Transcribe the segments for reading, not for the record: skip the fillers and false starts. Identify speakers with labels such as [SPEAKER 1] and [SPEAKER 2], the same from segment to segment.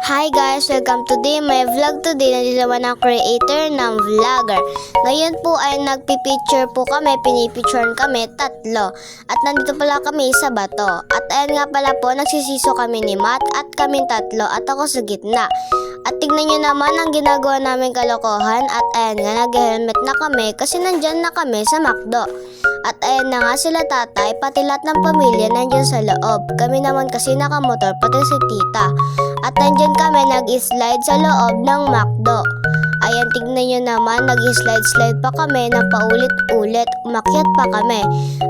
[SPEAKER 1] Hi guys! Welcome to my vlog today. Nandito naman ang creator ng vlogger. Ngayon po ay nagpipicture po kami, pinipicturean kami tatlo. At nandito pala kami sa bato. At ayan nga pala po, nagsisiso kami ni Matt at kaming tatlo at ako sa gitna. At tignan nyo naman ang ginagawa namin kalokohan. At ayan nga, nag-helmet na kami kasi nandyan na kami sa McDo. At ayan na nga sila tatay, pati lahat ng pamilya nandyan sa loob. Kami naman kasi nakamotor, pati si tita. At nandyan kami nag-slide sa loob ng McDo. Ayan, tignan nyo naman, nag-slide-slide pa kami ng paulit-ulit. Umakyat pa kami.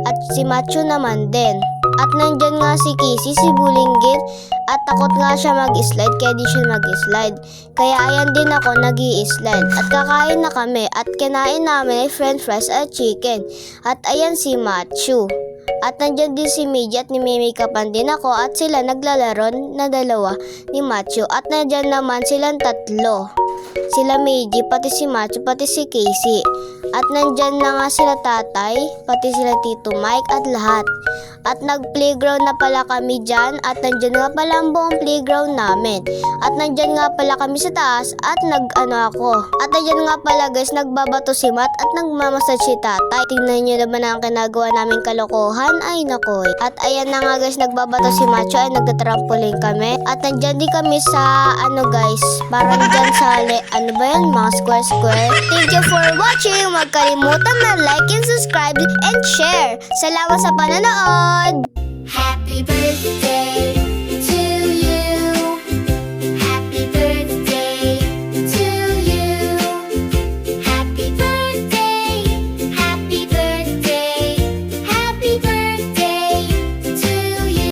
[SPEAKER 1] At si Macho naman din. At nandyan nga si Kissy, si Bulinggit. At takot nga siya mag-slide, kaya di siya mag-slide. Kaya ayan din ako nag-i-slide. At kakain na kami. At kinain namin ay french fries at chicken. At ayan si Macho. At nandyan din si Miji at nimimikapan din ako at sila naglalaro na dalawa ni Macho. At nandyan naman silang tatlo. Sila Miji, pati si Macho, pati si Casey. At nandyan na nga sila tatay, pati sila Tito Mike at lahat. At nag-playground na pala kami dyan at nandyan nga pala ang buong playground namin. At nandyan nga pala kami sa taas at ako. At nandyan nga pala guys, nagbabato si Matt at nagmamasad si tatay. Tingnan nyo naman ang kinagawa namin kalokohan, ay nakoy. At ayan na nga guys, nagbabato si Macho ay nagtatrampoline kami. At nandyan din kami sa guys, parang dyan sa mga square. Thank you for watching. Huwag kalimutan na like and subscribe and share. Salamat sa panonood!
[SPEAKER 2] Happy birthday